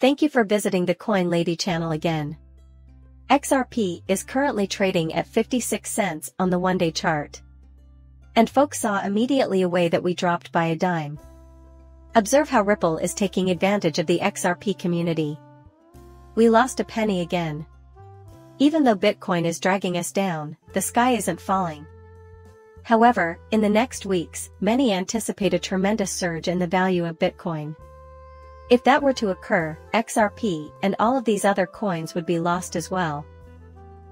Thank you for visiting the Coin Lady channel again. XRP is currently trading at 56 cents on the one-day chart. And folks saw immediately away that we dropped by a dime. Observe how Ripple is taking advantage of the XRP community. We lost a penny again. Even though Bitcoin is dragging us down, the sky isn't falling. However, in the next weeks, many anticipate a tremendous surge in the value of Bitcoin. If that were to occur, XRP and all of these other coins would be lost as well.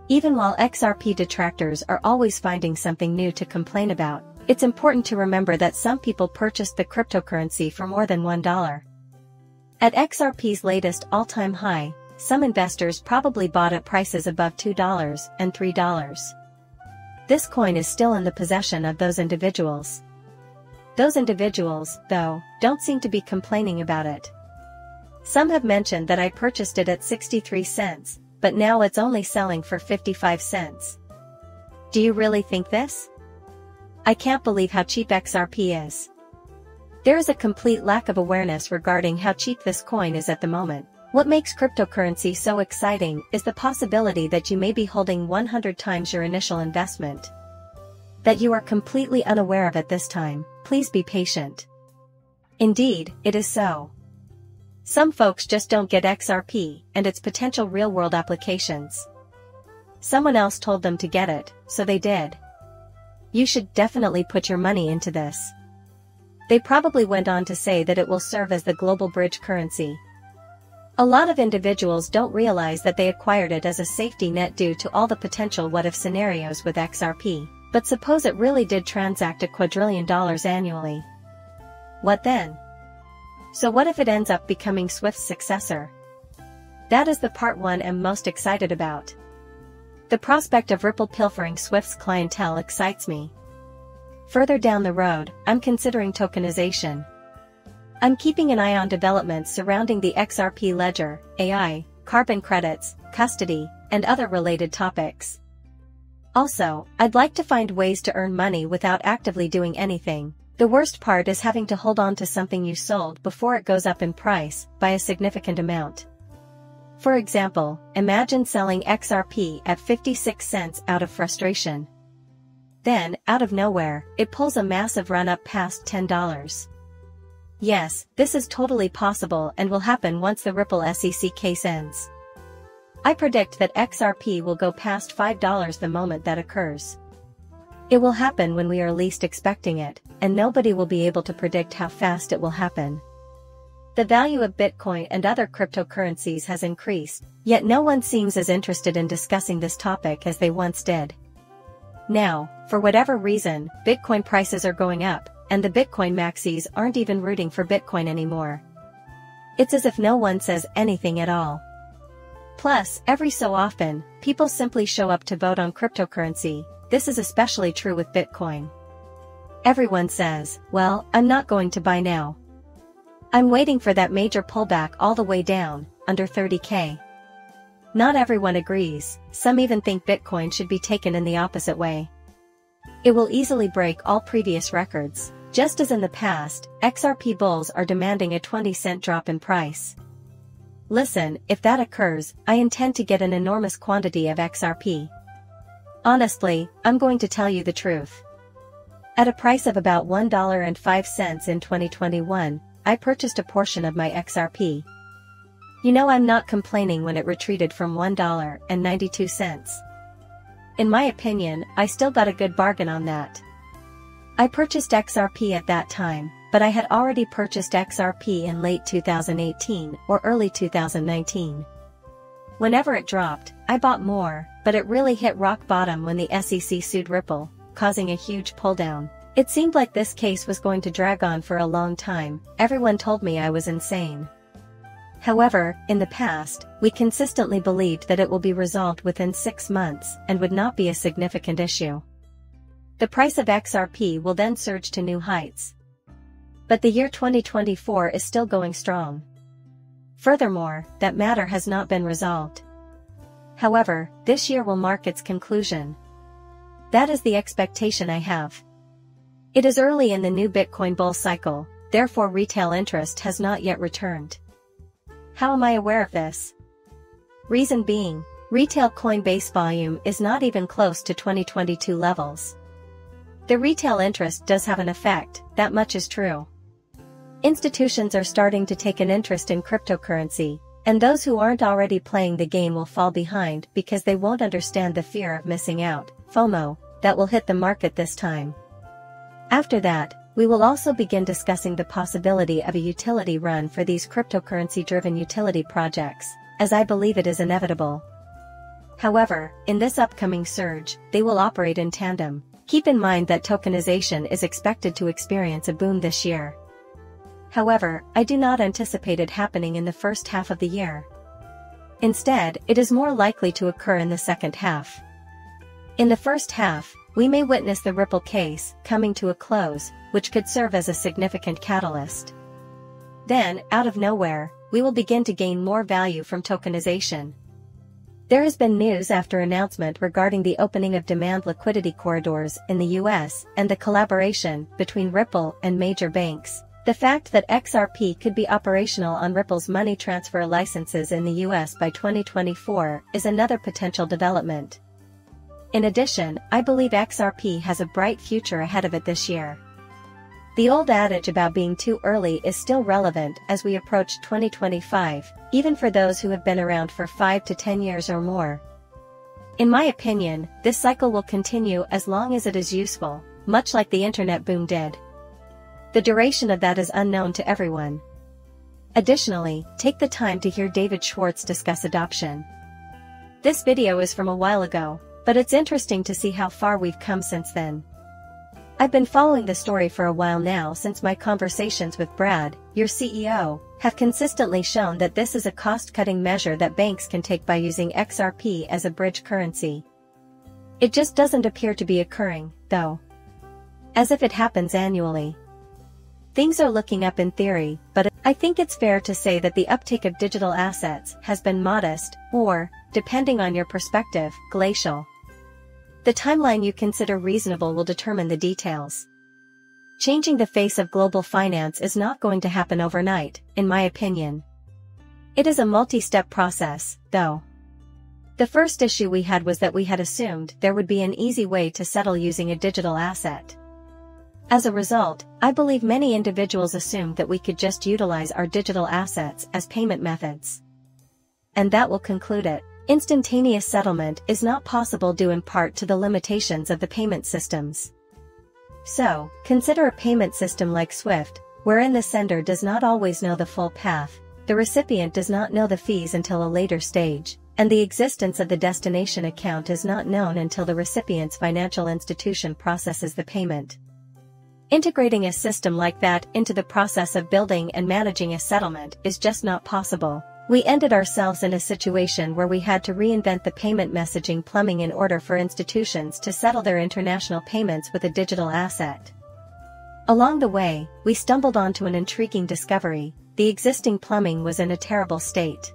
Even while XRP detractors are always finding something new to complain about, it's important to remember that some people purchased the cryptocurrency for more than $1. At XRP's latest all-time high, some investors probably bought at prices above $2 and $3. This coin is still in the possession of those individuals. Those individuals, though, don't seem to be complaining about it. Some have mentioned that I purchased it at 63 cents, but now it's only selling for 55 cents. Do you really think this? I can't believe how cheap XRP is. There is a complete lack of awareness regarding how cheap this coin is at the moment. What makes cryptocurrency so exciting is the possibility that you may be holding 100 times your initial investment. That you are completely unaware of at this time. Please be patient. Indeed, it is so. Some folks just don't get XRP and its potential real-world applications. Someone else told them to get it, so they did. You should definitely put your money into this. They probably went on to say that it will serve as the global bridge currency. A lot of individuals don't realize that they acquired it as a safety net due to all the potential what-if scenarios with XRP. But suppose it really did transact $1 quadrillion annually. What then? So what if it ends up becoming Swift's successor? That is the part one I'm most excited about. The prospect of Ripple pilfering Swift's clientele excites me. Further down the road, I'm considering tokenization. I'm keeping an eye on developments surrounding the XRP ledger, AI, carbon credits, custody, and other related topics. Also, I'd like to find ways to earn money without actively doing anything. The worst part is having to hold on to something you sold before it goes up in price by a significant amount. For example, imagine selling XRP at 56 cents out of frustration. Then, out of nowhere, it pulls a massive run up past $10. Yes, this is totally possible and will happen once the Ripple SEC case ends. I predict that XRP will go past $5 the moment that occurs. It will happen when we are least expecting it, and nobody will be able to predict how fast it will happen. The value of Bitcoin and other cryptocurrencies has increased, yet no one seems as interested in discussing this topic as they once did. Now, for whatever reason, Bitcoin prices are going up, and the Bitcoin maxis aren't even rooting for Bitcoin anymore. It's as if no one says anything at all. Plus, every so often, people simply show up to vote on cryptocurrency. This is especially true with Bitcoin. Everyone says, well, I'm not going to buy now. I'm waiting for that major pullback all the way down, under 30K. Not everyone agrees, some even think Bitcoin should be taken in the opposite way. It will easily break all previous records. Just as in the past, XRP bulls are demanding a 20-cent drop in price. Listen, if that occurs, I intend to get an enormous quantity of XRP. Honestly, I'm going to tell you the truth. At a price of about $1.05 in 2021, I purchased a portion of my XRP. You know I'm not complaining when it retreated from $1.92. In my opinion, I still got a good bargain on that. I purchased XRP at that time, but I had already purchased XRP in late 2018 or early 2019. Whenever it dropped, I bought more, but it really hit rock bottom when the SEC sued Ripple, causing a huge pulldown. It seemed like this case was going to drag on for a long time. Everyone told me I was insane. However, in the past, we consistently believed that it will be resolved within 6 months and would not be a significant issue. The price of XRP will then surge to new heights. But the year 2024 is still going strong. Furthermore, that matter has not been resolved. However, this year will mark its conclusion. That is the expectation I have. It is early in the new Bitcoin bull cycle, therefore retail interest has not yet returned. How am I aware of this? Reason being, retail Coinbase volume is not even close to 2022 levels. The retail interest does have an effect, that much is true. Institutions are starting to take an interest in cryptocurrency, and those who aren't already playing the game will fall behind because they won't understand the fear of missing out, FOMO, that will hit the market this time. After that, we will also begin discussing the possibility of a utility run for these cryptocurrency-driven utility projects, as I believe it is inevitable. However, in this upcoming surge, they will operate in tandem. Keep in mind that tokenization is expected to experience a boom this year. However, I do not anticipate it happening in the first half of the year. Instead, it is more likely to occur in the second half. In the first half, we may witness the Ripple case coming to a close, which could serve as a significant catalyst. Then, out of nowhere, we will begin to gain more value from tokenization. There has been news after announcement regarding the opening of demand liquidity corridors in the US and the collaboration between Ripple and major banks. The fact that XRP could be operational on Ripple's money transfer licenses in the US by 2024 is another potential development. In addition, I believe XRP has a bright future ahead of it this year. The old adage about being too early is still relevant as we approach 2025, even for those who have been around for 5 to 10 years or more. In my opinion, this cycle will continue as long as it is useful, much like the internet boom did. The duration of that is unknown to everyone. Additionally, take the time to hear David Schwartz discuss adoption. This video is from a while ago, but it's interesting to see how far we've come since then. I've been following the story for a while now since my conversations with Brad, your CEO, have consistently shown that this is a cost-cutting measure that banks can take by using XRP as a bridge currency. It just doesn't appear to be occurring, though. As if it happens annually. Things are looking up in theory, but I think it's fair to say that the uptake of digital assets has been modest, or, depending on your perspective, glacial. The timeline you consider reasonable will determine the details. Changing the face of global finance is not going to happen overnight, in my opinion. It is a multi-step process, though. The first issue we had was that we had assumed there would be an easy way to settle using a digital asset. As a result, I believe many individuals assumed that we could just utilize our digital assets as payment methods. And that will conclude it. Instantaneous settlement is not possible due in part to the limitations of the payment systems. So, consider a payment system like SWIFT, wherein the sender does not always know the full path, the recipient does not know the fees until a later stage, and the existence of the destination account is not known until the recipient's financial institution processes the payment. Integrating a system like that into the process of building and managing a settlement is just not possible. We ended ourselves in a situation where we had to reinvent the payment messaging plumbing in order for institutions to settle their international payments with a digital asset. Along the way, we stumbled onto an intriguing discovery: the existing plumbing was in a terrible state.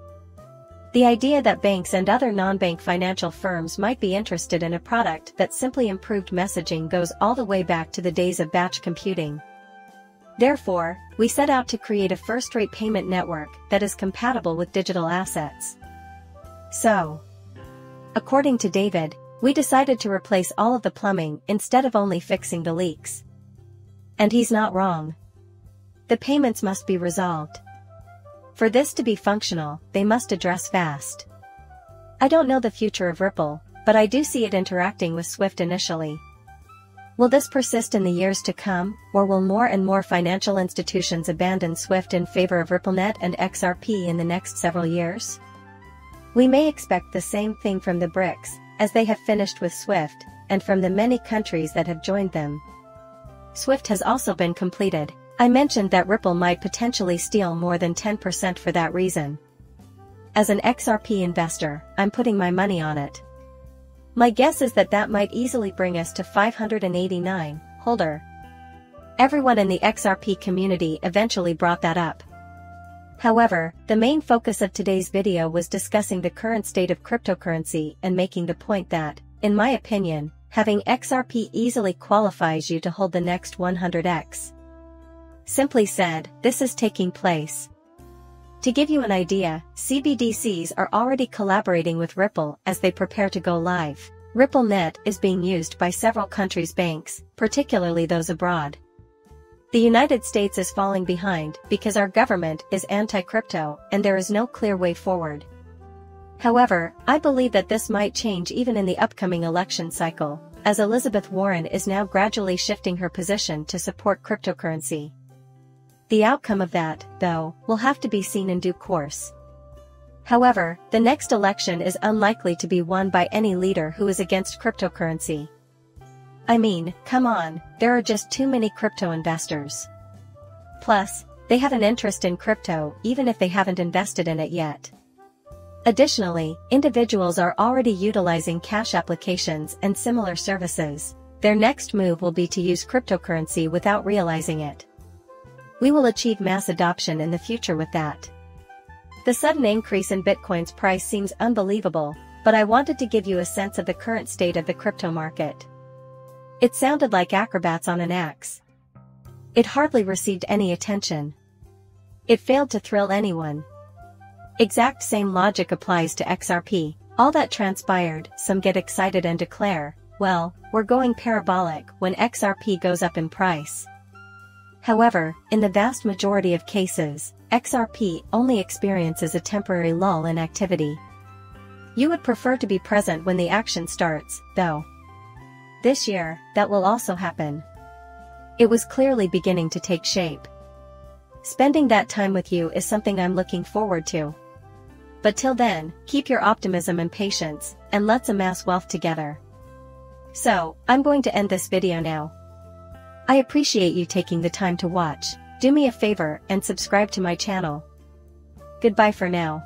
The idea that banks and other non-bank financial firms might be interested in a product that simply improved messaging goes all the way back to the days of batch computing. Therefore, we set out to create a first-rate payment network that is compatible with digital assets. So, according to David, we decided to replace all of the plumbing instead of only fixing the leaks. And he's not wrong. The payments must be resolved. For this to be functional, they must address fast. I don't know the future of Ripple, but I do see it interacting with SWIFT initially. Will this persist in the years to come, or will more and more financial institutions abandon SWIFT in favor of RippleNet and XRP in the next several years? We may expect the same thing from the BRICS, as they have finished with SWIFT, and from the many countries that have joined them. SWIFT has also been completed. I mentioned that Ripple might potentially steal more than 10% for that reason. As an XRP investor, I'm putting my money on it. My guess is that that might easily bring us to 589, holder. Everyone in the XRP community eventually brought that up. However, the main focus of today's video was discussing the current state of cryptocurrency and making the point that, in my opinion, having XRP easily qualifies you to hold the next 100x. Simply said, this is taking place. To give you an idea, CBDCs are already collaborating with Ripple as they prepare to go live. RippleNet is being used by several countries' banks, particularly those abroad. The United States is falling behind because our government is anti-crypto and there is no clear way forward. However, I believe that this might change even in the upcoming election cycle, as Elizabeth Warren is now gradually shifting her position to support cryptocurrency. The outcome of that, though, will have to be seen in due course. However, the next election is unlikely to be won by any leader who is against cryptocurrency. I mean, come on, there are just too many crypto investors. Plus, they have an interest in crypto even if they haven't invested in it yet. Additionally, individuals are already utilizing cash applications and similar services. Their next move will be to use cryptocurrency without realizing it. We will achieve mass adoption in the future with that. The sudden increase in Bitcoin's price seems unbelievable, but I wanted to give you a sense of the current state of the crypto market. It sounded like acrobats on an axe. It hardly received any attention. It failed to thrill anyone. Exact same logic applies to XRP. All that transpired, some get excited and declare, well, we're going parabolic when XRP goes up in price. However, in the vast majority of cases, XRP only experiences a temporary lull in activity. You would prefer to be present when the action starts, though. This year, that will also happen. It was clearly beginning to take shape. Spending that time with you is something I'm looking forward to. But till then, keep your optimism and patience, and let's amass wealth together. So, I'm going to end this video now. I appreciate you taking the time to watch. Do me a favor and subscribe to my channel. Goodbye for now.